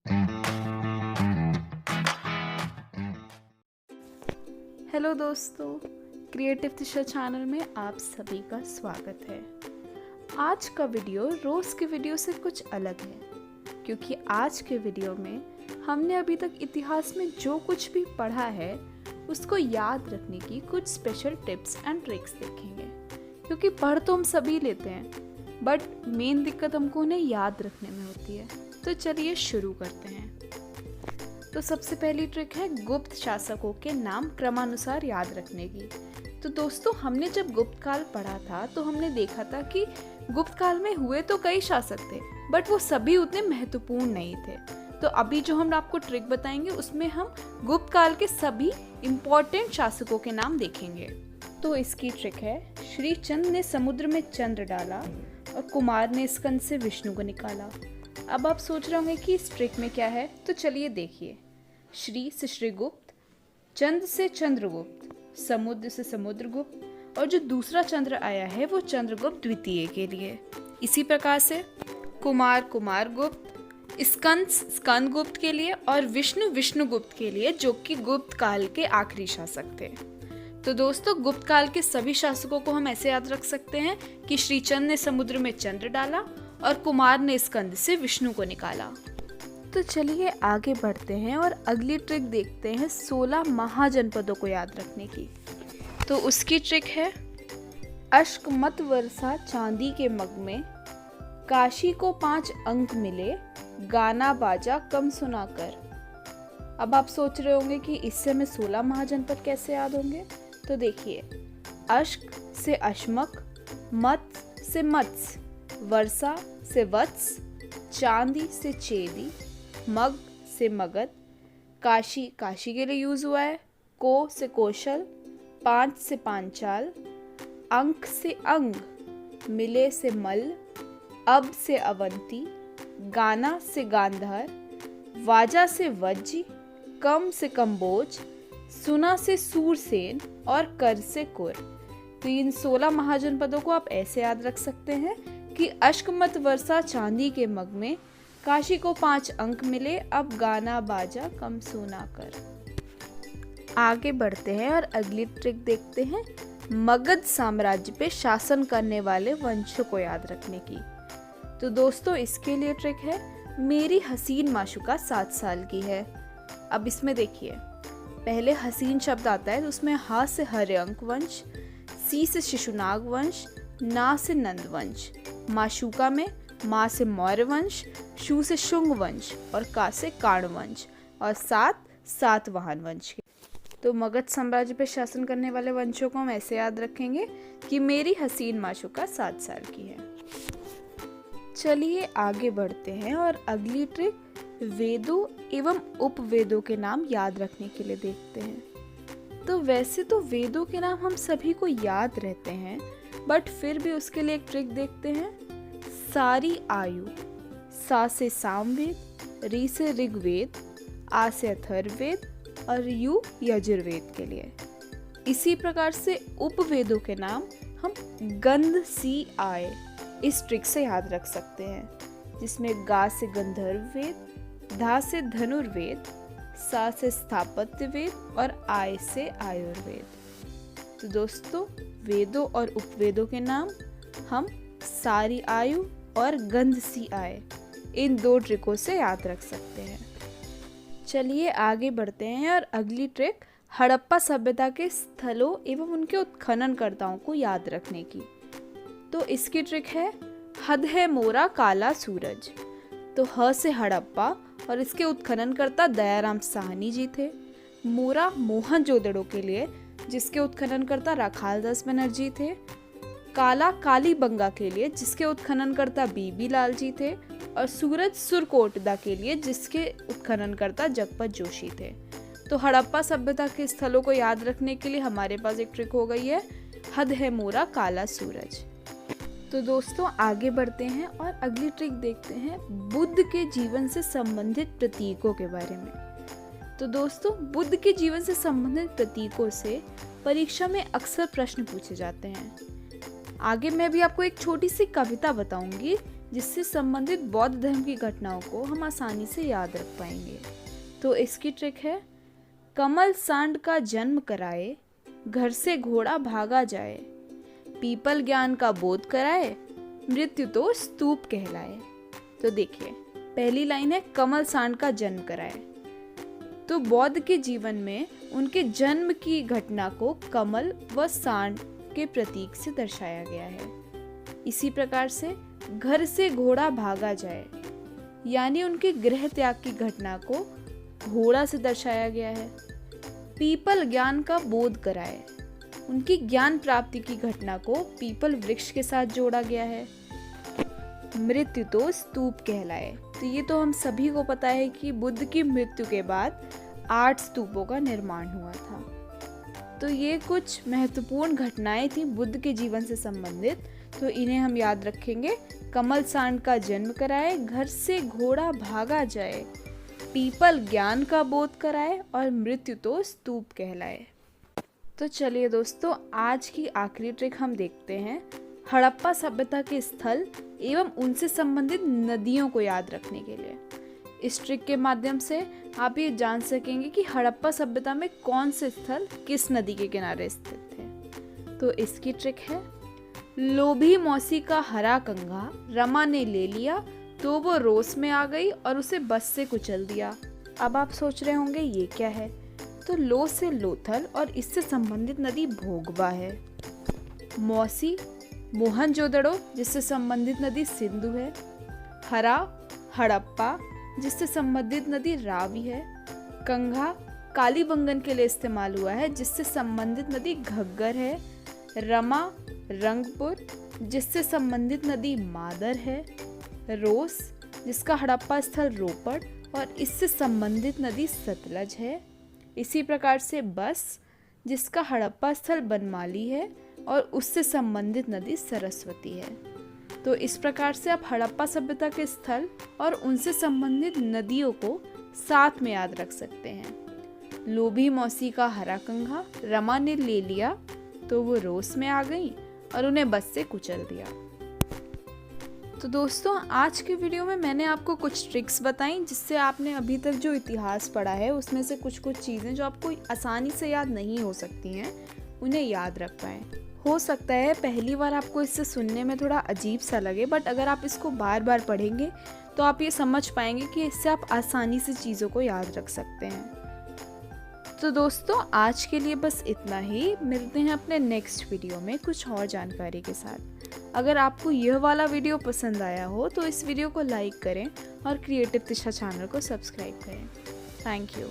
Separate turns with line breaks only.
Hello दोस्तों, creative दिशा channel में आप सभी का स्वागत है। आज का वीडियो रोज़ के वीडियो से कुछ अलग है, क्योंकि आज के वीडियो में हमने अभी तक इतिहास में जो कुछ भी पढ़ा है उसको याद रखने की कुछ स्पेशल टिप्स एंड ट्रिक्स देखेंगे। क्योंकि पढ़ तो हम सभी लेते हैं, बट मेन दिक्कत हमको उन्हें याद रखने में होती है। तो चलिए शुरू करते हैं। तो सबसे पहली ट्रिक है गुप्त शासकों के नाम क्रमानुसार याद रखने की। तो दोस्तों, हमने जब गुप्त काल पढ़ा था तो हमने देखा था कि गुप्त काल में हुए तो कई शासक थे, बट वो सभी उतने महत्वपूर्ण नहीं थे। तो अभी जो हम आपको ट्रिक बताएंगे उसमें हम गुप्त काल के सभी इम्पोर्टेंट शासकों के नाम देखेंगे। तो इसकी ट्रिक है, श्री चंद ने समुद्र में चंद्र डाला और कुमार ने स्कंद से विष्णु को निकाला। अब आप सोच रहे होंगे कि इस ट्रिक में क्या है, तो चलिए देखिए। श्री से श्रीगुप्त, चंद से चंद्रगुप्त, समुद्र से समुद्रगुप्त और जो दूसरा चंद्र आया है वो चंद्रगुप्त द्वितीय के लिए। इसी प्रकार से कुमार कुमारगुप्त, स्कंद स्कंदगुप्त के लिए और विष्णु विष्णुगुप्त के लिए, जो कि गुप्त काल के आखिरी शासक थे। तो दोस्तों, गुप्त काल के सभी शासकों को हम ऐसे याद रख सकते हैं कि श्रीचंद ने समुद्र में चंद्र डाला और कुमार ने स्कंद से विष्णु को निकाला। तो चलिए आगे बढ़ते हैं और अगली ट्रिक देखते हैं 16 महाजनपदों को याद रखने की। तो उसकी ट्रिक है, अश्क मत वर्षा चांदी के मग में, काशी को 5 अंक मिले, गाना बाजा कम सुनाकर। अब आप सोच रहे होंगे कि इससे हमें 16 महाजनपद कैसे याद होंगे। तो देखिए, अश्क से अश्मक, मत से मत्स्य, वर्षा से वत्स, चांदी से चेदी, मग से मगध, काशी काशी के लिए यूज हुआ है, को से कौशल, 5 से पांचाल, अंक से अंग, मिले से मल, अब से अवंती, गाना से गांधार, वाजा से वज्जी, कम से कम्बोज, सुना से सूरसेन और कर से कुर। तो इन 16 महाजनपदों को आप ऐसे याद रख सकते हैं कि अश्कमत वर्षा चांदी के मग में, काशी को 5 अंक मिले, अब गाना बाजा कम सुना कर। आगे बढ़ते हैं और अगली ट्रिक देखते हैं मगध साम्राज्य पे शासन करने वाले वंशों को याद रखने की। तो दोस्तों, इसके लिए ट्रिक है, मेरी हसीन माशुका 7 साल की है। अब इसमें देखिए, पहले हसीन शब्द आता है तो उसमें हा से हर्यंक वंश, सी से शिशुनाग वंश, ना से नंद वंश, माशुका में माँ से मौर्य वंश, शू से शुंग वंश और का से काण वंश और सातवाहन वंश के। तो मगध साम्राज्य पर शासन करने वाले वंशों को हम ऐसे याद रखेंगे कि मेरी हसीन माशुका 7 साल की है। चलिए आगे बढ़ते हैं और अगली ट्रिक वेदों एवं उपवेदों के नाम याद रखने के लिए देखते हैं। तो वैसे तो वेदों के नाम हम सभी को याद रहते हैं, बट फिर भी उसके लिए एक ट्रिक देखते हैं। सारी आयु, सा से सामवेद, री से ऋग्वेद, आ से अथर्ववेद और यु यजुर्वेद के लिए। इसी प्रकार से उपवेदों के नाम हम गंध सी आय इस ट्रिक से याद रख सकते हैं, जिसमें गा से गंधर्व वेद, धा से धनुर्वेद, सा से स्थापत्य वेद और आय से आयुर्वेद। तो दोस्तों, वेदों और उपवेदों के नाम हम सारी आयु और गंध सी आय इन 2 ट्रिकों से याद रख सकते हैं। चलिए आगे बढ़ते हैं और अगली ट्रिक हड़प्पा सभ्यता के स्थलों एवं उनके उत्खननकर्ताओं को याद रखने की। तो इसकी ट्रिक है, हद है मोरा काला सूरज। तो ह से हड़प्पा और इसके उत्खननकर्ता दयाराम साहनी जी थे। मोरा मोहनजोदड़ो के लिए, जिसके उत्खननकर्ता राखालदास बनर्जी थे। काला कालीबंगा के लिए, जिसके उत्खननकर्ता बीबी लाल जी थे। और सूरज सुरकोटदा के लिए, जिसके उत्खननकर्ता जगपत जोशी थे। तो हड़प्पा सभ्यता के स्थलों को याद रखने के लिए हमारे पास एक ट्रिक हो गई है, हद है मोरा काला सूरज। तो दोस्तों, आगे बढ़ते हैं और अगली ट्रिक देखते हैं बुद्ध के जीवन से संबंधित प्रतीकों के बारे में। तो दोस्तों, बुद्ध के जीवन से संबंधित प्रतीकों से परीक्षा में अक्सर प्रश्न पूछे जाते हैं। आगे मैं भी आपको एक छोटी सी कविता बताऊंगी जिससे संबंधित बौद्ध धर्म की घटनाओं को हम आसानी से याद रख पाएंगे। तो इसकी ट्रिक है, कमल सांड का जन्म कराए, घर से घोड़ा भागा जाए, पीपल ज्ञान का बोध कराए, मृत्यु तो स्तूप कहलाए। तो देखिए, पहली लाइन है कमल सांड का जन्म कराए। तो बौद्ध के जीवन में उनके जन्म की घटना को कमल व सांड के प्रतीक से दर्शाया गया है। इसी प्रकार से घर से घोड़ा भागा जाए, यानी उनके गृह त्याग की घटना को घोड़ा से दर्शाया गया है। पीपल ज्ञान का बोध कराए, उनकी ज्ञान प्राप्ति की घटना को पीपल वृक्ष के साथ जोड़ा गया है। मृत्यु तो स्तूप कहलाए। तो ये तो हम सभी को पता है कि बुद्ध की मृत्यु के बाद 8 स्तूपों का निर्माण हुआ था। तो ये कुछ महत्वपूर्ण घटनाएं थी बुद्ध के जीवन से संबंधित, तो इन्हें हम याद रखेंगे। कमल सांड का जन्म कराए, घर से घोड़ा भागा जाए, पीपल ज्ञान का बोध कराए और मृत्यु तो स्तूप कहलाए। तो चलिए दोस्तों, आज की आखिरी ट्रिक हम देखते हैं, हड़प्पा सभ्यता के स्थल एवं उनसे संबंधित नदियों को याद रखने के लिए। इस ट्रिक के माध्यम से आप ये जान सकेंगे कि हड़प्पा सभ्यता में कौन से स्थल किस नदी के किनारे स्थित थे। तो इसकी ट्रिक है, लोभी मौसी का हरा कंघा रमा ने ले लिया, तो वो रोष में आ गई और उसे बस से कुचल दिया। अब आप सोच रहे होंगे ये क्या है। तो लो से लोथल और इससे संबंधित नदी भोगवा है। मौसी मोहनजोदड़ो जिससे संबंधित नदी सिंधु है। हरा हड़प्पा जिससे संबंधित नदी रावी है। कंघा कालीबंगन के लिए इस्तेमाल हुआ है जिससे संबंधित नदी घग्गर है। रमा रंगपुर जिससे संबंधित नदी मादर है। रोस जिसका हड़प्पा स्थल रोपड़ और इससे संबंधित नदी सतलज है। इसी प्रकार से बस जिसका हड़प्पा स्थल बनमाली है और उससे संबंधित नदी सरस्वती है। तो इस प्रकार से आप हड़प्पा सभ्यता के स्थल और उनसे संबंधित नदियों को साथ में याद रख सकते हैं। लोभी मौसी का हरा कंघा रमा ने ले लिया, तो वो रोष में आ गई और उन्हें बस से कुचल दिया। तो दोस्तों, आज के वीडियो में मैंने आपको कुछ ट्रिक्स बताई जिससे आपने अभी तक जो इतिहास पढ़ा है उसमें से कुछ चीज़ें जो आपको आसानी से याद नहीं हो सकती हैं उन्हें याद रख पाएँ। हो सकता है पहली बार आपको इससे सुनने में थोड़ा अजीब सा लगे, बट अगर आप इसको बार बार पढ़ेंगे तो आप ये समझ पाएंगे कि इससे आप आसानी से चीज़ों को याद रख सकते हैं। तो दोस्तों, आज के लिए बस इतना ही। मिलते हैं अपने नेक्स्ट वीडियो में कुछ और जानकारी के साथ। अगर आपको यह वाला वीडियो पसंद आया हो तो इस वीडियो को लाइक करें और क्रिएटिव दिशा चैनल को सब्सक्राइब करें। Thank you.